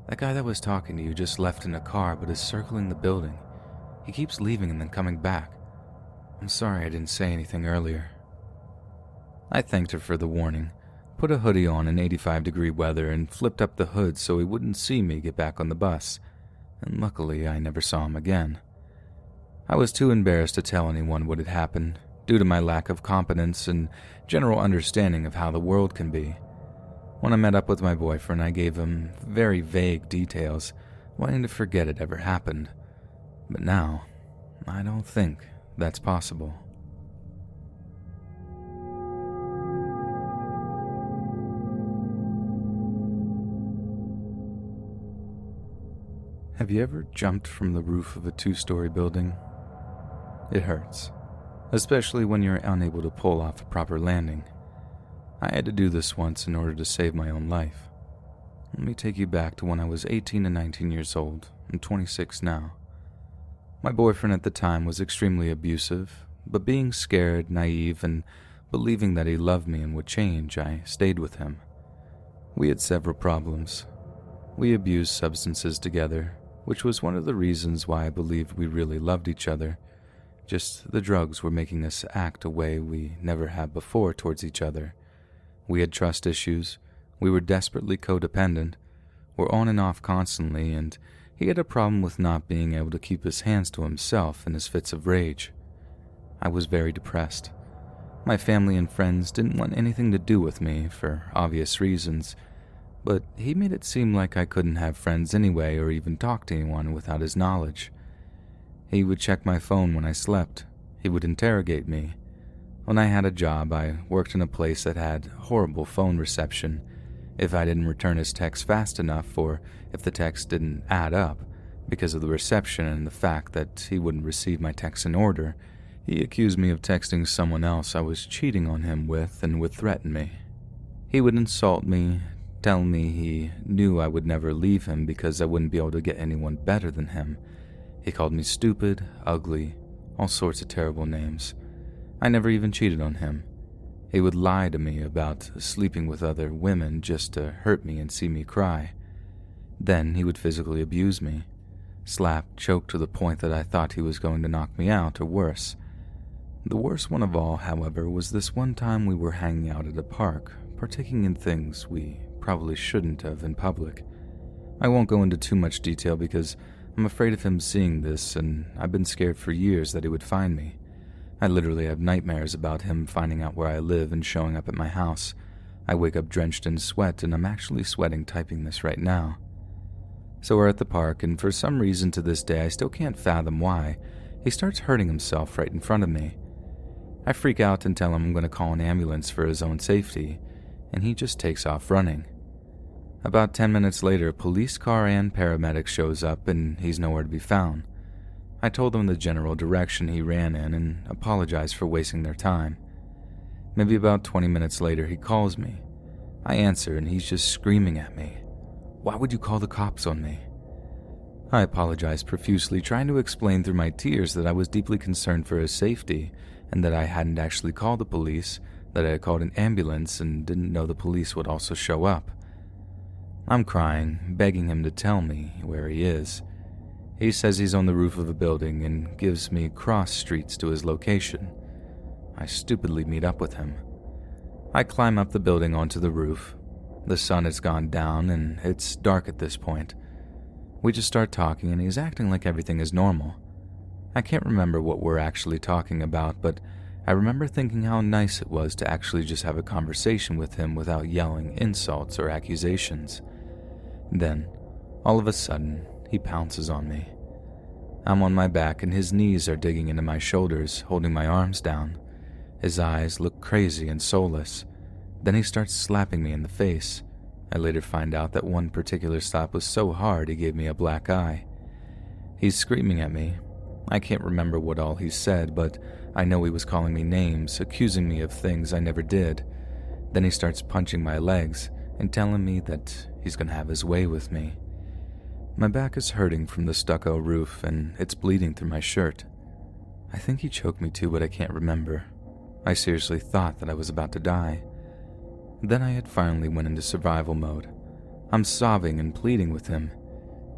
that guy that was talking to you just left in a car but is circling the building. He keeps leaving and then coming back. I'm sorry I didn't say anything earlier." I thanked her for the warning, put a hoodie on in 85-degree weather, and flipped up the hood so he wouldn't see me get back on the bus, and luckily I never saw him again. I was too embarrassed to tell anyone what had happened, due to my lack of competence and general understanding of how the world can be. When I met up with my boyfriend, I gave him very vague details, wanting to forget it ever happened. But now, I don't think that's possible. Have you ever jumped from the roof of a 2-story building? It hurts, especially when you're unable to pull off a proper landing. I had to do this once in order to save my own life. Let me take you back to when I was 18 and 19 years old. I'm 26 now. My boyfriend at the time was extremely abusive, but being scared, naive, and Believing that he loved me and would change, I stayed with him. We had several problems. We abused substances together, which was one of the reasons why I believed we really loved each other. Just the drugs were making us act a way we never had before towards each other. We had trust issues, we were desperately codependent, were on and off constantly, and he had a problem with not being able to keep his hands to himself in his fits of rage. I was very depressed. My family and friends didn't want anything to do with me for obvious reasons, but he made it seem like I couldn't have friends anyway or even talk to anyone without his knowledge. He would check my phone when I slept. He would interrogate me. When I had a job, I worked in a place that had horrible phone reception. If I didn't return his text fast enough, or if the text didn't add up, because of the reception and the fact that he wouldn't receive my text in order, he accused me of texting someone else I was cheating on him with and would threaten me. He would insult me, tell me he knew I would never leave him because I wouldn't be able to get anyone better than him. He called me stupid, ugly, all sorts of terrible names. I never even cheated on him. He would lie to me about sleeping with other women just to hurt me and see me cry. Then he would physically abuse me, slap, choke to the point that I thought he was going to knock me out or worse. The worst one of all, however, was this one time we were hanging out at a park, partaking in things we probably shouldn't have in public. I won't go into too much detail because I'm afraid of him seeing this, and I've been scared for years that he would find me. I literally have nightmares about him finding out where I live and showing up at my house. I wake up drenched in sweat, and I'm actually sweating typing this right now. So we're at the park, and for some reason to this day I still can't fathom why, he starts hurting himself right in front of me. I freak out and tell him I'm going to call an ambulance for his own safety, and he just takes off running. About 10 minutes later, a police car and paramedic shows up, and he's nowhere to be found. I told them the general direction he ran in and apologized for wasting their time. Maybe about 20 minutes later, he calls me. I answer, and he's just screaming at me. "Why would you call the cops on me?" I apologized profusely, trying to explain through my tears that I was deeply concerned for his safety and that I hadn't actually called the police, that I had called an ambulance and didn't know the police would also show up. I'm crying, begging him to tell me where he is. He says he's on the roof of a building and gives me cross streets to his location. I stupidly meet up with him. I climb up the building onto the roof. The sun has gone down and it's dark at this point. We just start talking and he's acting like everything is normal. I can't remember what we're actually talking about, but I remember thinking how nice it was to actually just have a conversation with him without yelling insults or accusations. Then, all of a sudden, he pounces on me. I'm on my back and his knees are digging into my shoulders, holding my arms down. His eyes look crazy and soulless. Then he starts slapping me in the face. I later find out that one particular slap was so hard he gave me a black eye. He's screaming at me. I can't remember what all he said, but I know he was calling me names, accusing me of things I never did. Then he starts punching my legs and telling me that he's gonna have his way with me. My back is hurting from the stucco roof and it's bleeding through my shirt. I think he choked me too, but I can't remember. I seriously thought that I was about to die. Then I had finally went into survival mode. I'm sobbing and pleading with him.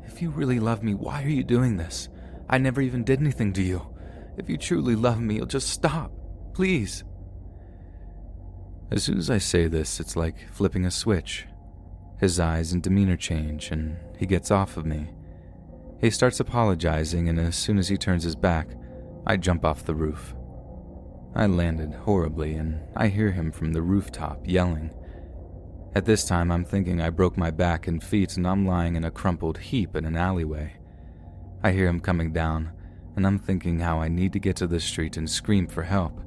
"If you really love me, why are you doing this? I never even did anything to you. If you truly love me, you'll just stop. Please." As soon as I say this, it's like flipping a switch. His eyes and demeanor change, and he gets off of me. He starts apologizing, and as soon as he turns his back, I jump off the roof. I landed horribly, and I hear him from the rooftop yelling. At this time, I'm thinking I broke my back and feet, and I'm lying in a crumpled heap in an alleyway. I hear him coming down, and I'm thinking how I need to get to the street and scream for help.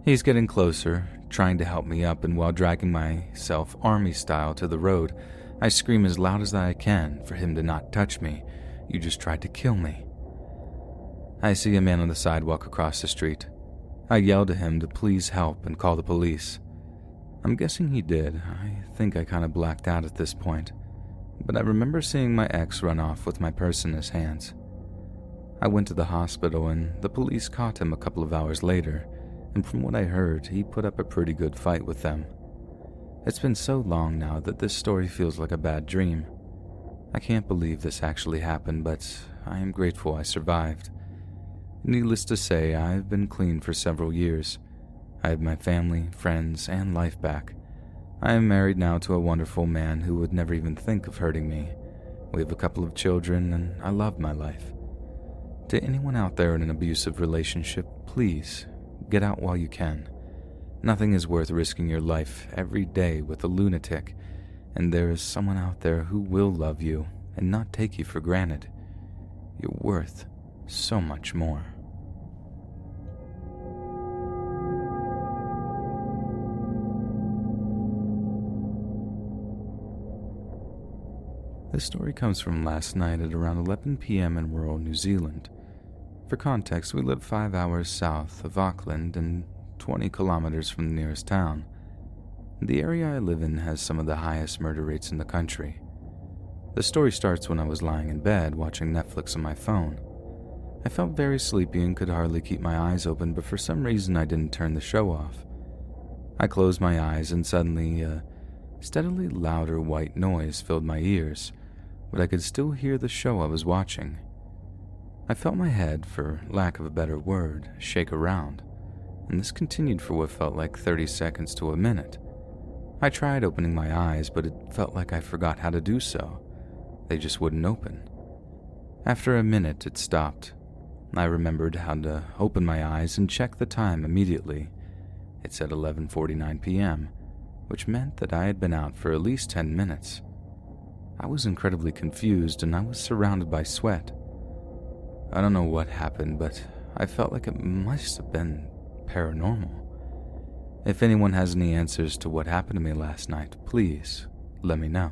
He's getting closer, trying to help me up, and while dragging myself army style to the road, I scream as loud as I can for him to not touch me. "You just tried to kill me." I see a man on the sidewalk across the street. I yell to him to please help and call the police. I'm guessing he did. I think I kind of blacked out at this point, but I remember seeing my ex run off with my purse in his hands. I went to the hospital and the police caught him a couple of hours later, and from what I heard, he put up a pretty good fight with them. It's been so long now that this story feels like a bad dream. I can't believe this actually happened, but I am grateful I survived. Needless to say, I've been clean for several years. I have my family, friends, and life back. I am married now to a wonderful man who would never even think of hurting me. We have a couple of children, and I love my life. To anyone out there in an abusive relationship, please, get out while you can. Nothing is worth risking your life every day with a lunatic, and there is someone out there who will love you and not take you for granted. You're worth so much more. This story comes from last night at around 11 p.m. in rural New Zealand. For context, we live 5 hours south of Auckland and 20 kilometers from the nearest town. The area I live in has some of the highest murder rates in the country. The story starts when I was lying in bed watching Netflix on my phone. I felt very sleepy and could hardly keep my eyes open, but for some reason I didn't turn the show off. I closed my eyes and suddenly a steadily louder white noise filled my ears, but I could still hear the show I was watching. I felt my head, for lack of a better word, shake around, and this continued for what felt like 30 seconds to a minute. I tried opening my eyes, but it felt like I forgot how to do so. They just wouldn't open. After a minute, it stopped. I remembered how to open my eyes and check the time immediately. It said 11:49 p.m., which meant that I had been out for at least 10 minutes. I was incredibly confused and I was surrounded by sweat. I don't know what happened, but I felt like it must have been paranormal. If anyone has any answers to what happened to me last night, please let me know.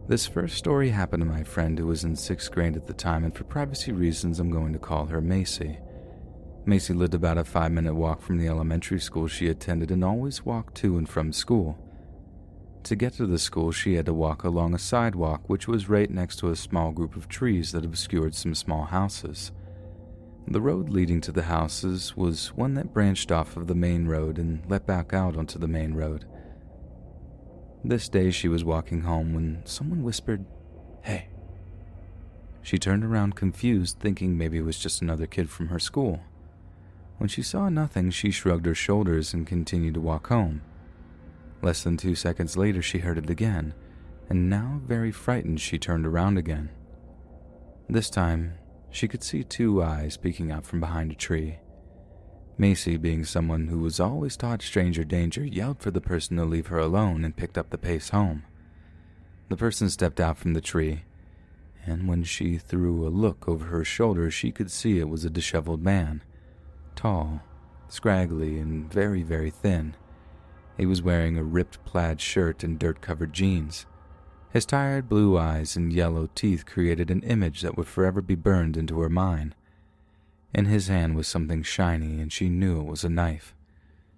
This first story happened to my friend who was in 6th grade at the time, and for privacy reasons I'm going to call her Macy. Macy lived about a 5-minute walk from the elementary school she attended and always walked to and from school. To get to the school, she had to walk along a sidewalk which was right next to a small group of trees that obscured some small houses. The road leading to the houses was one that branched off of the main road and let back out onto the main road. This day she was walking home when someone whispered, "Hey." She turned around confused, thinking maybe it was just another kid from her school. When she saw nothing, she shrugged her shoulders and continued to walk home. Less than 2 seconds later, she heard it again, and now very frightened, she turned around again. This time, she could see 2 eyes peeking out from behind a tree. Macy, being someone who was always taught stranger danger, yelled for the person to leave her alone and picked up the pace home. The person stepped out from the tree, and when she threw a look over her shoulder, she could see it was a disheveled man. Tall, scraggly, and very, very thin. He was wearing a ripped plaid shirt and dirt-covered jeans. His tired blue eyes and yellow teeth created an image that would forever be burned into her mind. In his hand was something shiny, and she knew it was a knife.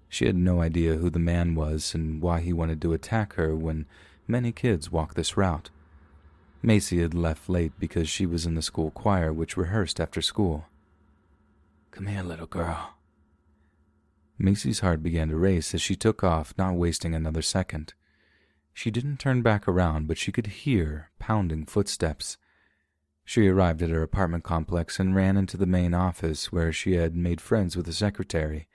She had no idea who the man was and why he wanted to attack her when many kids walk this route. Macy had left late because she was in the school choir, which rehearsed after school. "Come here, little girl." Macy's heart began to race as she took off, not wasting another second. She didn't turn back around, but she could hear pounding footsteps. She arrived at her apartment complex and ran into the main office where she had made friends with the secretary.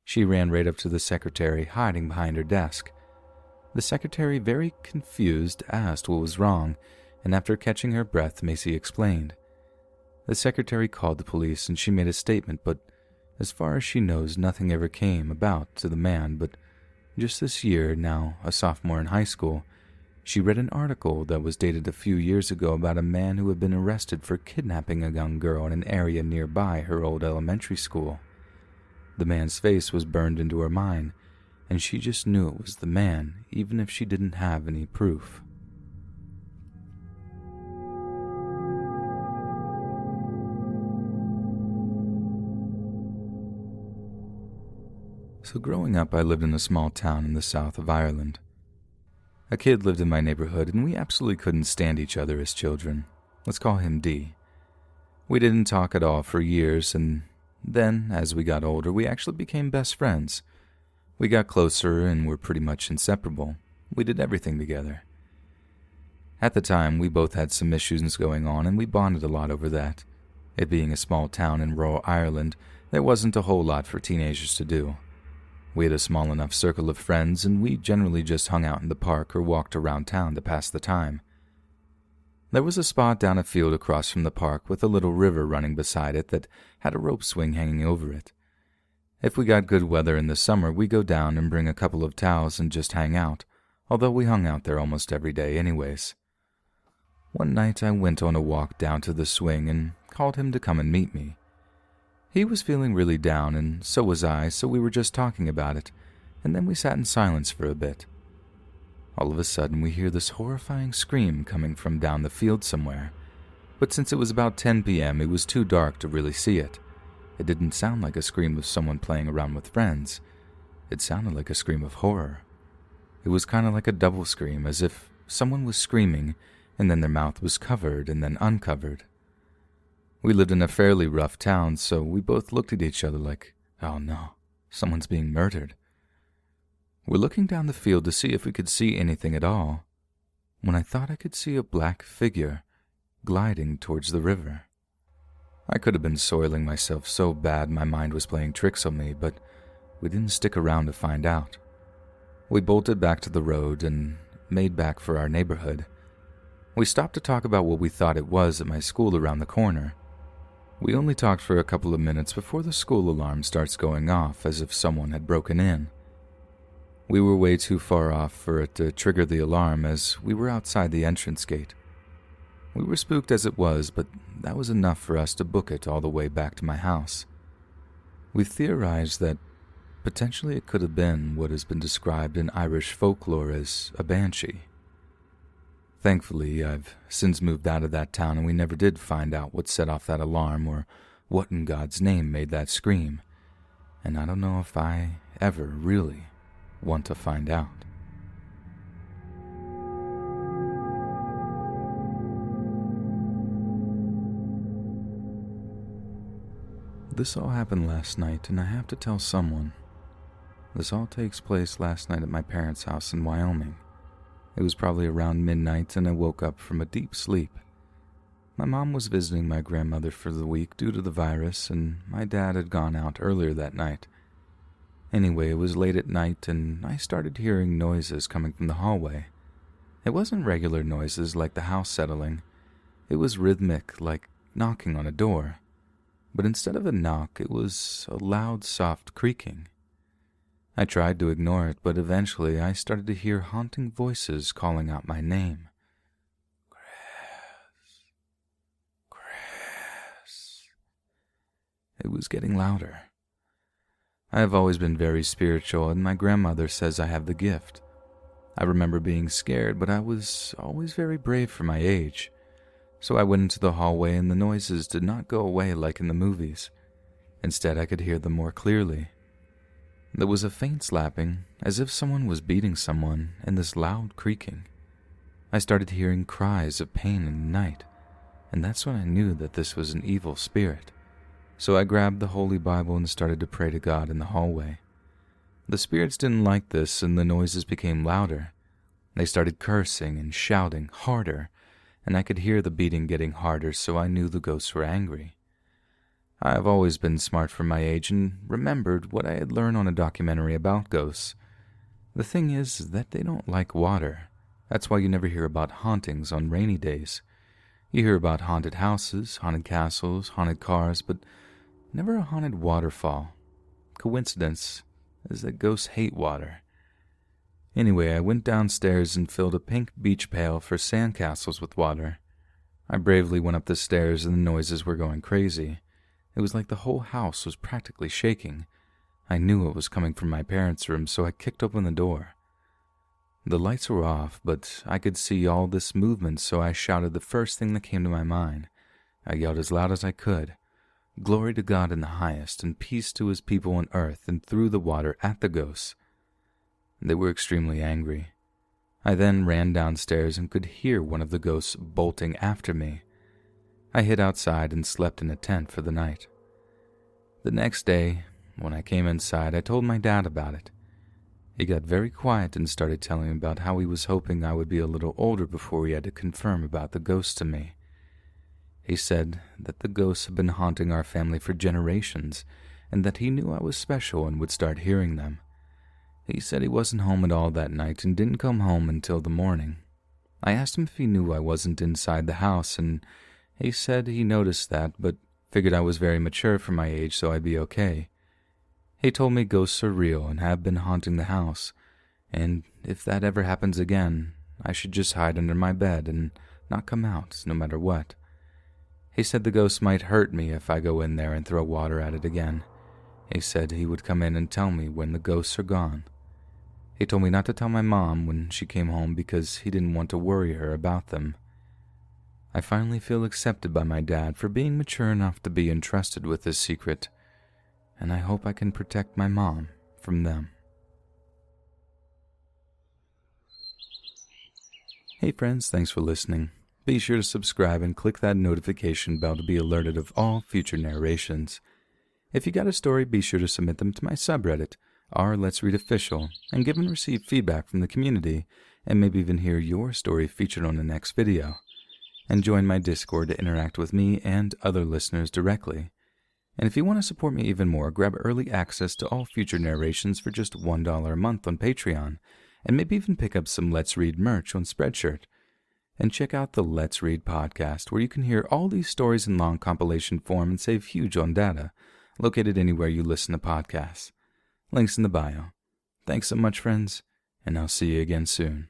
She ran right up to the secretary, hiding behind her desk. The secretary, very confused, asked what was wrong, and after catching her breath, Macy explained. The secretary called the police and she made a statement, but as far as she knows, nothing ever came about to the man. But just this year, now a sophomore in high school, she read an article that was dated a few years ago about a man who had been arrested for kidnapping a young girl in an area nearby her old elementary school. The man's face was burned into her mind, and she just knew it was the man, even if she didn't have any proof. So growing up, I lived in a small town in the south of Ireland. A kid lived in my neighborhood, and we absolutely couldn't stand each other as children. Let's call him D. We didn't talk at all for years, and then, as we got older, we actually became best friends. We got closer and were pretty much inseparable. We did everything together. At the time, we both had some issues going on, and we bonded a lot over that. It being a small town in rural Ireland, there wasn't a whole lot for teenagers to do. We had a small enough circle of friends, and we generally just hung out in the park or walked around town to pass the time. There was a spot down a field across from the park with a little river running beside it that had a rope swing hanging over it. If we got good weather in the summer, we'd go down and bring a couple of towels and just hang out, although we hung out there almost every day anyways. One night I went on a walk down to the swing and called him to come and meet me. He was feeling really down, and so was I, so we were just talking about it, and then we sat in silence for a bit. All of a sudden, we hear this horrifying scream coming from down the field somewhere, but since it was about 10 p.m., it was too dark to really see it. It didn't sound like a scream of someone playing around with friends. It sounded like a scream of horror. It was kind of like a double scream, as if someone was screaming, and then their mouth was covered and then uncovered. We lived in a fairly rough town, so we both looked at each other like, oh no, someone's being murdered. We're looking down the field to see if we could see anything at all, when I thought I could see a black figure gliding towards the river. I could have been soiling myself so bad my mind was playing tricks on me, but we didn't stick around to find out. We bolted back to the road and made back for our neighborhood. We stopped to talk about what we thought it was at my school around the corner. We only talked for a couple of minutes before the school alarm starts going off as if someone had broken in. We were way too far off for it to trigger the alarm as we were outside the entrance gate. We were spooked as it was, but that was enough for us to book it all the way back to my house. We theorized that potentially it could have been what has been described in Irish folklore as a banshee. Thankfully, I've since moved out of that town and we never did find out what set off that alarm or what in God's name made that scream. And I don't know if I ever really want to find out. This all happened last night, and I have to tell someone. This all takes place last night at my parents' house in Wyoming. It was probably around midnight, and I woke up from a deep sleep. My mom was visiting my grandmother for the week due to the virus, and my dad had gone out earlier that night. Anyway, it was late at night, and I started hearing noises coming from the hallway. It wasn't regular noises like the house settling. It was rhythmic, like knocking on a door. But instead of a knock, it was a loud, soft creaking. I tried to ignore it, but eventually I started to hear haunting voices calling out my name. Chris. Chris. It was getting louder. I have always been very spiritual, and my grandmother says I have the gift. I remember being scared, but I was always very brave for my age. So I went into the hallway, and the noises did not go away like in the movies. Instead, I could hear them more clearly. There was a faint slapping, as if someone was beating someone, and this loud creaking. I started hearing cries of pain in the night, and that's when I knew that this was an evil spirit. So I grabbed the Holy Bible and started to pray to God in the hallway. The spirits didn't like this, and the noises became louder. They started cursing and shouting harder, and I could hear the beating getting harder, so I knew the ghosts were angry. I have always been smart for my age and remembered what I had learned on a documentary about ghosts. The thing is that they don't like water. That's why you never hear about hauntings on rainy days. You hear about haunted houses, haunted castles, haunted cars, but never a haunted waterfall. Coincidence is that ghosts hate water. Anyway, I went downstairs and filled a pink beach pail for sandcastles with water. I bravely went up the stairs and the noises were going crazy. It was like the whole house was practically shaking. I knew it was coming from my parents' room, so I kicked open the door. The lights were off, but I could see all this movement, so I shouted the first thing that came to my mind. I yelled as loud as I could, "Glory to God in the highest, and peace to his people on earth," and threw the water at the ghosts. They were extremely angry. I then ran downstairs and could hear one of the ghosts bolting after me. I hid outside and slept in a tent for the night. The next day, when I came inside, I told my dad about it. He got very quiet and started telling me about how he was hoping I would be a little older before he had to confirm about the ghosts to me. He said that the ghosts had been haunting our family for generations, and that he knew I was special and would start hearing them. He said he wasn't home at all that night and didn't come home until the morning. I asked him if he knew I wasn't inside the house, and he said he noticed that, but figured I was very mature for my age, so I'd be okay. He told me ghosts are real and have been haunting the house, and if that ever happens again, I should just hide under my bed and not come out, no matter what. He said the ghosts might hurt me if I go in there and throw water at it again. He said he would come in and tell me when the ghosts are gone. He told me not to tell my mom when she came home because he didn't want to worry her about them. I finally feel accepted by my dad for being mature enough to be entrusted with this secret, and I hope I can protect my mom from them. Hey friends, thanks for listening. Be sure to subscribe and click that notification bell to be alerted of all future narrations. If you got a story, be sure to submit them to my subreddit, r/letsreadofficial, and give and receive feedback from the community, and maybe even hear your story featured on the next video. And join my Discord to interact with me and other listeners directly. And if you want to support me even more, grab early access to all future narrations for just $1 a month on Patreon, and maybe even pick up some Let's Read merch on Spreadshirt. And check out the Let's Read podcast, where you can hear all these stories in long compilation form and save huge on data, located anywhere you listen to podcasts. Links in the bio. Thanks so much, friends, and I'll see you again soon.